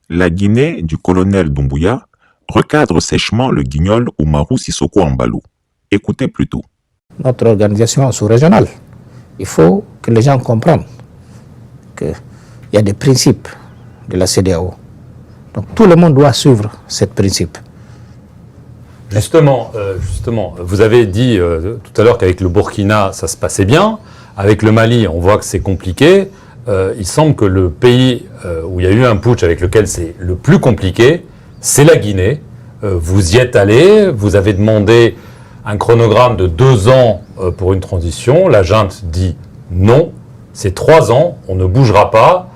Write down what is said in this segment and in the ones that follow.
La Guinée du colonel Doumbouya recadre sèchement le guignol Umaru Sissoko Embaló. Écoutez plutôt. Notre organisation sous-régionale, il faut que les gens comprennent qu'il y a des principes de la CEDEAO. Donc tout le monde doit suivre ces principes. Justement, vous avez dit tout à l'heure qu'avec le Burkina, ça se passait bien. Avec le Mali, on voit que c'est compliqué. Il semble que le pays où il y a eu un putsch avec lequel c'est le plus compliqué, c'est la Guinée. Vous y êtes allé, vous avez demandé un chronogramme de 2 ans pour une transition. La junte dit non, c'est 3 ans, on ne bougera pas.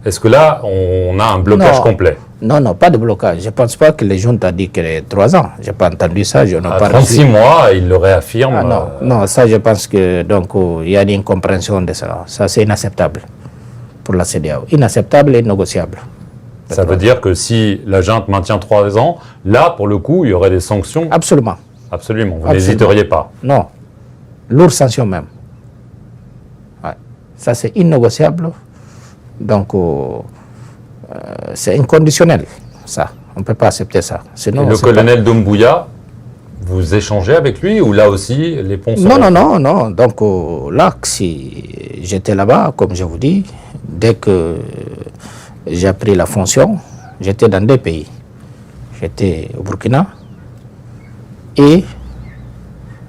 Est-ce que là, on a un blocage complet? Non, pas de blocage. Je ne pense pas que les juntes ont dit que les 3 ans. Je n'ai pas entendu ça. Je n'ai pas 36 mois, il le réaffirme. Non, ça je pense que donc il y a une incompréhension de ça. Ça c'est inacceptable pour la CEDEAO. Inacceptable et négociable. Ça veut dire que si la junte maintient 3 ans, là, pour le coup, il y aurait des sanctions? Absolument. Absolument, vous n'hésiteriez pas? Non, lourde sanction même. Ouais. Ça c'est innégociable. Donc, c'est inconditionnel, ça. On ne peut pas accepter ça. Sinon, le colonel Doumbouya, vous échangez avec lui ou là aussi, les ponts sont... Non. Donc là, si j'étais là-bas, comme je vous dis, dès que j'ai pris la fonction, j'étais dans 2 pays. J'étais au Burkina et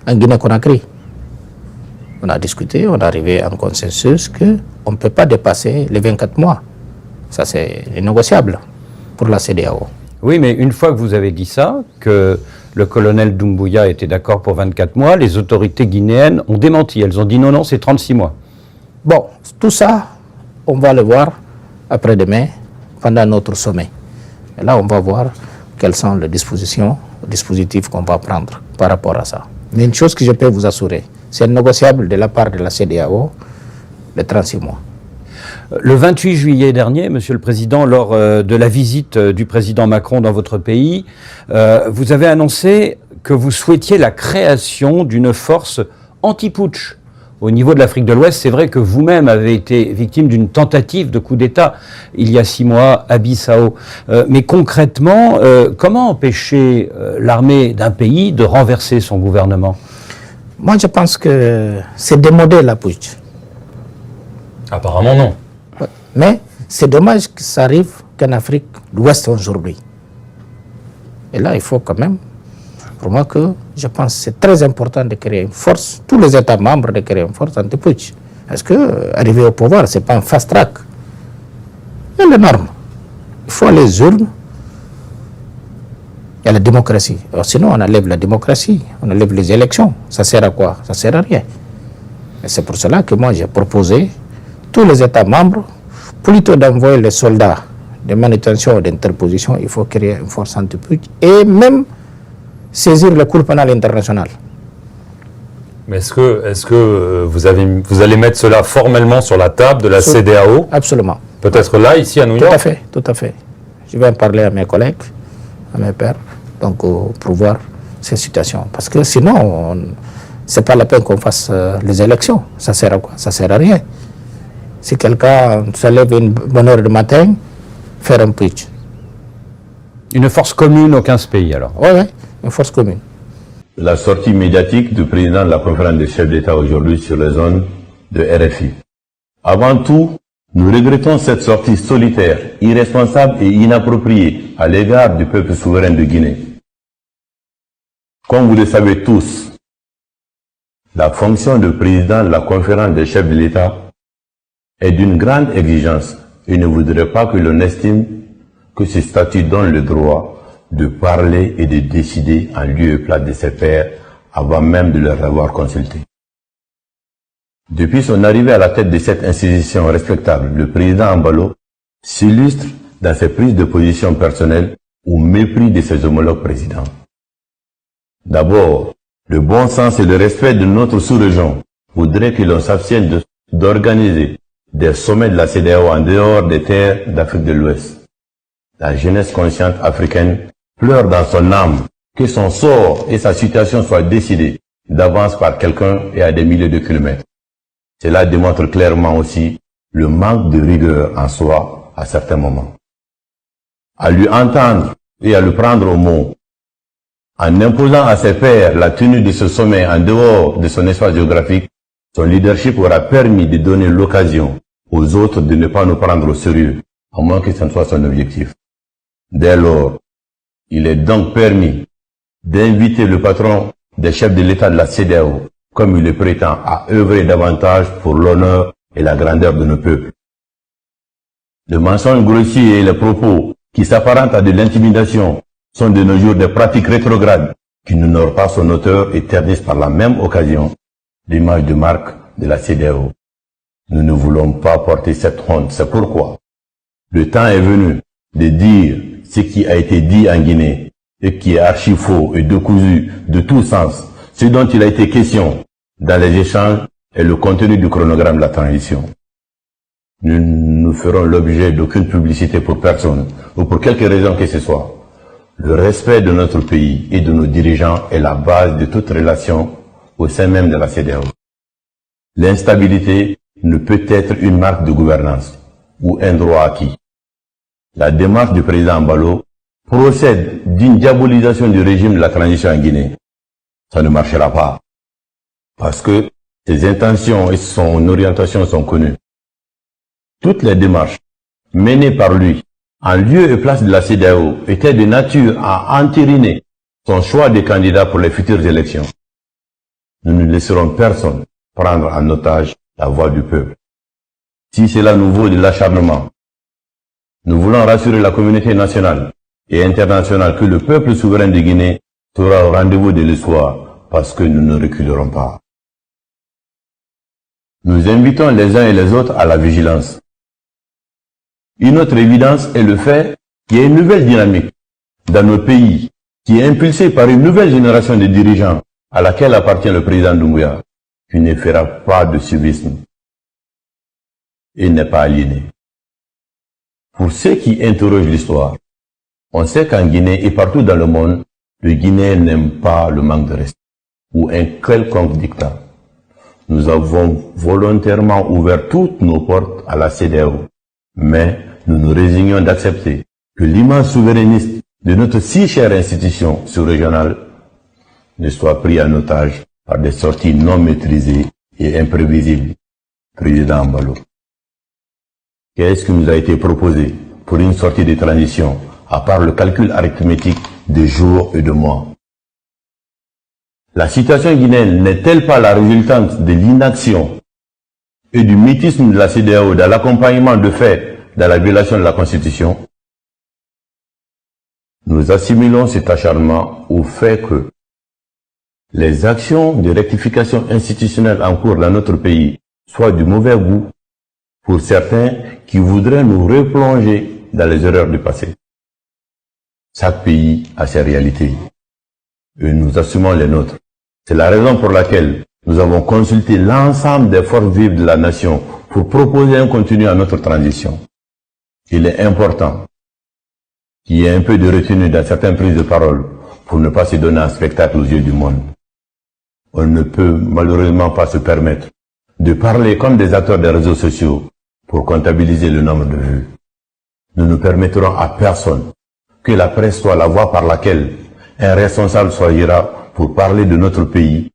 en Guinée-Conakry. On a discuté, on est arrivé à un consensus qu'on ne peut pas dépasser les 24 mois. Ça, c'est négociable pour la CEDEAO. Oui, mais une fois que vous avez dit ça, que le colonel Doumbouya était d'accord pour 24 mois, les autorités guinéennes ont démenti. Elles ont dit non, c'est 36 mois. Bon, tout ça, on va le voir après-demain, pendant notre sommet. Et là, on va voir quelles sont les dispositifs qu'on va prendre par rapport à ça. Mais une chose que je peux vous assurer, c'est négociable de la part de la CEDEAO, les 36 mois. Le 28 juillet dernier, Monsieur le Président, lors de la visite du président Macron dans votre pays, vous avez annoncé que vous souhaitiez la création d'une force anti-putsch au niveau de l'Afrique de l'Ouest. C'est vrai que vous-même avez été victime d'une tentative de coup d'État il y a 6 mois à Bissau. Mais concrètement, comment empêcher l'armée d'un pays de renverser son gouvernement? Moi, je pense que c'est démodé la putsch. Apparemment non. Mais c'est dommage que ça arrive qu'en Afrique de l'Ouest aujourd'hui. Et là, il faut quand même, pour moi, je pense que c'est très important de créer une force, tous les États membres de créer une force anti-putsch. Parce que arriver au pouvoir, ce n'est pas un fast-track. Il y a les normes. Il faut aller aux urnes. Il y a la démocratie. Alors sinon, on enlève la démocratie, on enlève les élections. Ça sert à quoi? Ça sert à rien. Et c'est pour cela que moi, j'ai proposé tous les États membres, plutôt d'envoyer les soldats de manutention et d'interposition, il faut créer une force anti-putsch et même saisir le Cour pénal international. Mais est-ce que vous allez mettre cela formellement sur la table de la CEDEAO? Absolument. Peut-être là, ici à New York? Tout à fait. Je vais en parler à mes collègues, à mes pairs, donc pour voir ces situations. Parce que sinon, ce n'est pas la peine qu'on fasse les élections. Ça sert à quoi? Ça sert à rien. Si quelqu'un se lève une bonne heure du matin, faire un putsch. Une force commune aux 15 pays alors? Oui, une force commune. La sortie médiatique du président de la conférence des chefs d'État aujourd'hui sur les zones de RFI. Avant tout, nous regrettons cette sortie solitaire, irresponsable et inappropriée à l'égard du peuple souverain de Guinée. Comme vous le savez tous, la fonction de président de la conférence des chefs de l'État est d'une grande exigence et ne voudrait pas que l'on estime que ce statut donne le droit de parler et de décider en lieu et place de ses pairs avant même de leur avoir consulté. Depuis son arrivée à la tête de cette institution respectable, le président Embaló s'illustre dans ses prises de position personnelles au mépris de ses homologues présidents. D'abord, le bon sens et le respect de notre sous-région voudraient que l'on s'abstienne d'organiser des sommets de la CEDEAO en dehors des terres d'Afrique de l'Ouest. La jeunesse consciente africaine pleure dans son âme que son sort et sa situation soient décidés d'avance par quelqu'un et à des milliers de kilomètres. Cela démontre clairement aussi le manque de rigueur en soi à certains moments. à lui entendre et à le prendre au mot. En imposant à ses pairs la tenue de ce sommet en dehors de son espace géographique, son leadership aura permis de donner l'occasion aux autres de ne pas nous prendre au sérieux, à moins que ce ne soit son objectif. Dès lors, il est donc permis d'inviter le patron des chefs de l'État de la CEDEAO, comme il le prétend, à œuvrer davantage pour l'honneur et la grandeur de nos peuples. Le mensonge grossier et les propos qui s'apparentent à de l'intimidation sont de nos jours des pratiques rétrogrades qui n'honorent pas son auteur et ternissent par la même occasion l'image de marque de la CEDEAO. Nous ne voulons pas porter cette honte. C'est pourquoi le temps est venu de dire ce qui a été dit en Guinée et qui est archi faux et décousu de tout sens. Ce dont il a été question dans les échanges est le contenu du chronogramme de la transition. Nous ne ferons l'objet d'aucune publicité pour personne ou pour quelque raison que ce soit. Le respect de notre pays et de nos dirigeants est la base de toute relation au sein même de la CEDEAO. L'instabilité ne peut être une marque de gouvernance ou un droit acquis. La démarche du président Embalo procède d'une diabolisation du régime de la transition en Guinée. Ça ne marchera pas parce que ses intentions et son orientation sont connues. Toutes les démarches menées par lui en lieu et place de la CEDEAO étaient de nature à entériner son choix de candidat pour les futures élections. Nous ne laisserons personne prendre en otage la voix du peuple. Si cela nous vaut de l'acharnement, nous voulons rassurer la communauté nationale et internationale que le peuple souverain de Guinée sera au rendez-vous de l'espoir parce que nous ne reculerons pas. Nous invitons les uns et les autres à la vigilance. Une autre évidence est le fait qu'il y a une nouvelle dynamique dans nos pays qui est impulsée par une nouvelle génération de dirigeants à laquelle appartient le président Doumbouya, qui ne fera pas de civisme et n'est pas aliéné. Pour ceux qui interrogent l'histoire, on sait qu'en Guinée et partout dans le monde, le Guinéen n'aime pas le manque de respect ou un quelconque dictat. Nous avons volontairement ouvert toutes nos portes à la CEDEAO, mais nous nous résignons d'accepter que l'image souverainiste de notre si chère institution sous-régionale ne soit pris en otage par des sorties non maîtrisées et imprévisibles. Président Embalo, qu'est-ce qui nous a été proposé pour une sortie de transition, à part le calcul arithmétique de jours et de mois? La situation guinéenne n'est-elle pas la résultante de l'inaction et du mutisme de la CEDEAO dans l'accompagnement de faits dans la violation de la Constitution? Nous assimilons cet acharnement au fait que les actions de rectification institutionnelle en cours dans notre pays soient du mauvais goût pour certains qui voudraient nous replonger dans les erreurs du passé. Chaque pays a ses réalités et nous assumons les nôtres. C'est la raison pour laquelle nous avons consulté l'ensemble des forces vives de la nation pour proposer un contenu à notre transition. Il est important qu'il y ait un peu de retenue dans certaines prises de parole pour ne pas se donner un spectacle aux yeux du monde. On ne peut malheureusement pas se permettre de parler comme des acteurs des réseaux sociaux pour comptabiliser le nombre de vues. Nous ne permettrons à personne que la presse soit la voie par laquelle un responsable choisira pour parler de notre pays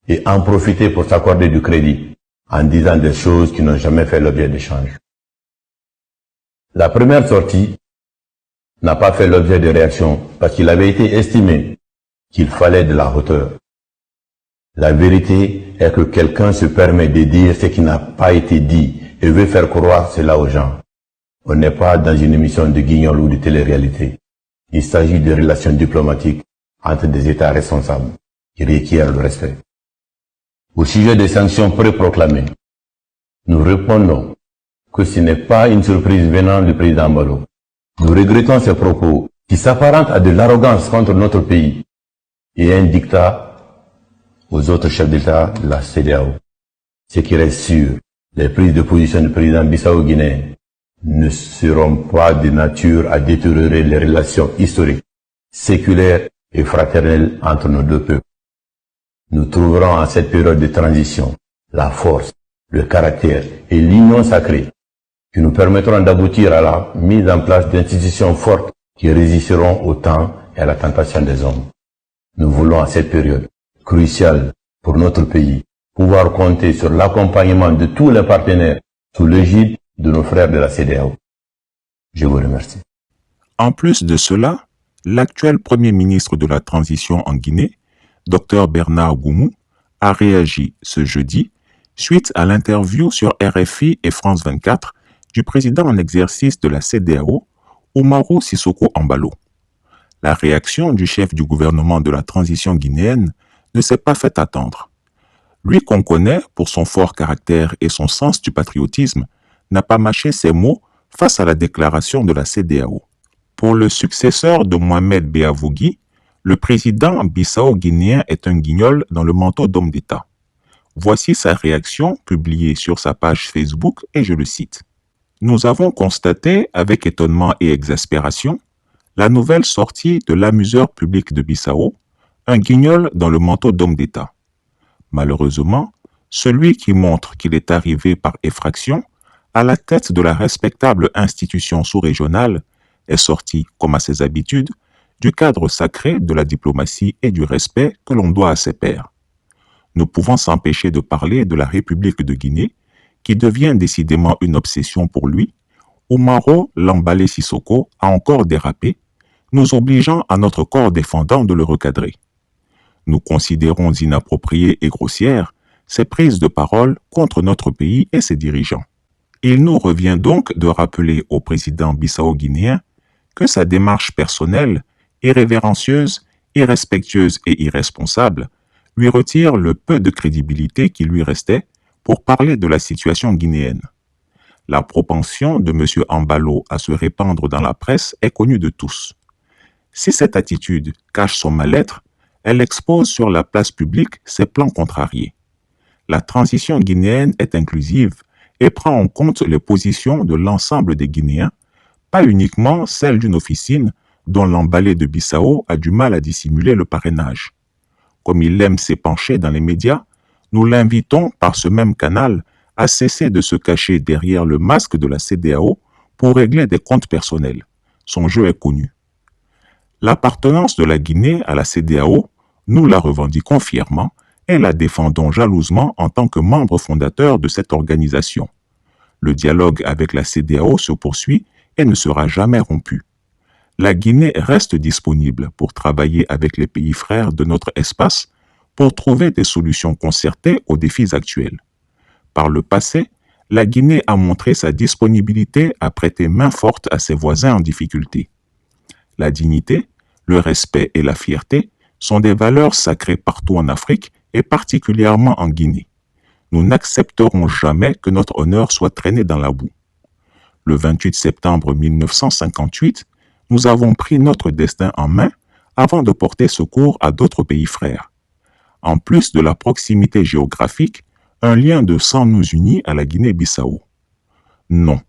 et en profiter pour s'accorder du crédit en disant des choses qui n'ont jamais fait l'objet d'échanges. La première sortie n'a pas fait l'objet de réaction parce qu'il avait été estimé qu'il fallait de la hauteur. La vérité est que quelqu'un se permet de dire ce qui n'a pas été dit et veut faire croire cela aux gens. On n'est pas dans une émission de guignol ou de télé-réalité. Il s'agit de relations diplomatiques entre des États responsables qui requièrent le respect. Au sujet des sanctions pré-proclamées, nous répondons que ce n'est pas une surprise venant du président Embalo. Nous regrettons ces propos qui s'apparentent à de l'arrogance contre notre pays et un dictat aux autres chefs d'État de la CEDEAO. Ce qui reste sûr, les prises de position du président Bissau-Guinéen ne seront pas de nature à détériorer les relations historiques, séculaires et fraternelles entre nos deux peuples. Nous trouverons en cette période de transition la force, le caractère et l'union sacrée qui nous permettront d'aboutir à la mise en place d'institutions fortes qui résisteront au temps et à la tentation des hommes. Nous voulons à cette période cruciale pour notre pays pouvoir compter sur l'accompagnement de tous les partenaires sous l'égide de nos frères de la CEDEAO. Je vous remercie. En plus de cela, l'actuel Premier ministre de la Transition en Guinée, Dr Bernard Goumou, a réagi ce jeudi suite à l'interview sur RFI et France 24 du président en exercice de la CEDEAO, Umaru Sissoco Embalo. La réaction du chef du gouvernement de la transition guinéenne ne s'est pas fait attendre. Lui qu'on connaît pour son fort caractère et son sens du patriotisme, n'a pas mâché ses mots face à la déclaration de la CEDEAO. Pour le successeur de Mohamed Beavougui, le président bissau-guinéen est un guignol dans le manteau d'homme d'État. Voici sa réaction publiée sur sa page Facebook et je le cite. « Nous avons constaté avec étonnement et exaspération la nouvelle sortie de l'amuseur public de Bissau, un guignol dans le manteau d'homme d'État. Malheureusement, celui qui montre qu'il est arrivé par effraction à la tête de la respectable institution sous-régionale est sorti, comme à ses habitudes, du cadre sacré de la diplomatie et du respect que l'on doit à ses pairs. Ne pouvant s'empêcher de parler de la République de Guinée, qui devient décidément une obsession pour lui, Umaro Lambale Sissoko a encore dérapé, nous obligeant à notre corps défendant de le recadrer. Nous considérons inappropriées et grossières ces prises de parole contre notre pays et ses dirigeants. Il nous revient donc de rappeler au président bissau-guinéen que sa démarche personnelle, irrévérencieuse, irrespectueuse et irresponsable lui retire le peu de crédibilité qui lui restait pour parler de la situation guinéenne. La propension de M. Embalo à se répandre dans la presse est connue de tous. Si cette attitude cache son mal-être, elle expose sur la place publique ses plans contrariés. La transition guinéenne est inclusive et prend en compte les positions de l'ensemble des Guinéens, pas uniquement celle d'une officine dont l'emballé de Bissau a du mal à dissimuler le parrainage. Comme il aime s'épancher dans les médias, nous l'invitons par ce même canal à cesser de se cacher derrière le masque de la CEDEAO pour régler des comptes personnels. Son jeu est connu. L'appartenance de la Guinée à la CEDEAO, nous la revendiquons fièrement et la défendons jalousement en tant que membre fondateur de cette organisation. Le dialogue avec la CEDEAO se poursuit et ne sera jamais rompu. La Guinée reste disponible pour travailler avec les pays frères de notre espace pour trouver des solutions concertées aux défis actuels. Par le passé, la Guinée a montré sa disponibilité à prêter main forte à ses voisins en difficulté. La dignité, le respect et la fierté sont des valeurs sacrées partout en Afrique et particulièrement en Guinée. Nous n'accepterons jamais que notre honneur soit traîné dans la boue. Le 28 septembre 1958, nous avons pris notre destin en main avant de porter secours à d'autres pays frères. En plus de la proximité géographique, un lien de sang nous unit à la Guinée-Bissau. Non,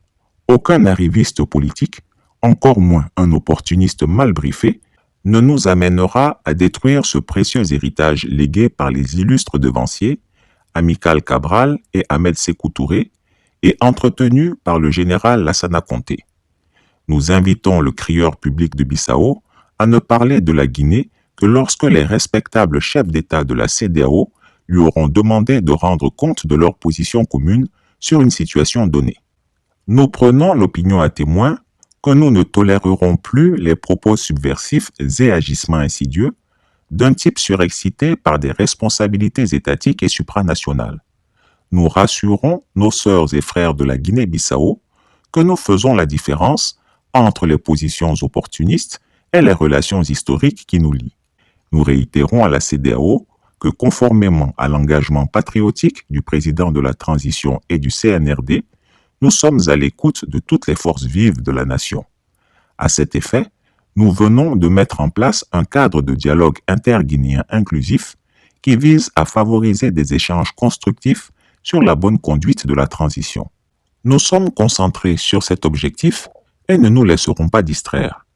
aucun arriviste politique, encore moins un opportuniste mal briefé, ne nous amènera à détruire ce précieux héritage légué par les illustres devanciers, Amical Cabral et Ahmed Sékou Touré, et entretenu par le général Lassana Conté. Nous invitons le crieur public de Bissau à ne parler de la Guinée que lorsque les respectables chefs d'État de la CEDEAO lui auront demandé de rendre compte de leur position commune sur une situation donnée. Nous prenons l'opinion à témoin que nous ne tolérerons plus les propos subversifs et agissements insidieux d'un type surexcité par des responsabilités étatiques et supranationales. Nous rassurons nos sœurs et frères de la Guinée-Bissau que nous faisons la différence entre les positions opportunistes et les relations historiques qui nous lient. Nous réitérons à la CEDEAO que conformément à l'engagement patriotique du président de la transition et du CNRD, nous sommes à l'écoute de toutes les forces vives de la nation. À cet effet, nous venons de mettre en place un cadre de dialogue interguinéen inclusif qui vise à favoriser des échanges constructifs sur la bonne conduite de la transition. Nous sommes concentrés sur cet objectif et ne nous laisserons pas distraire.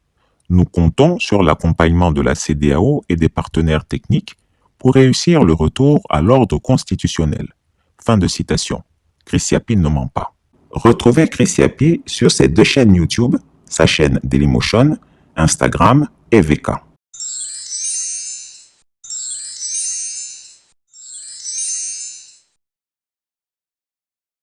Nous comptons sur l'accompagnement de la CEDEAO et des partenaires techniques pour réussir le retour à l'ordre constitutionnel. Fin de citation. Chris Yapine ne ment pas. Retrouvez Chris Yapi sur ses deux chaînes YouTube, sa chaîne Dailymotion, Instagram et VK.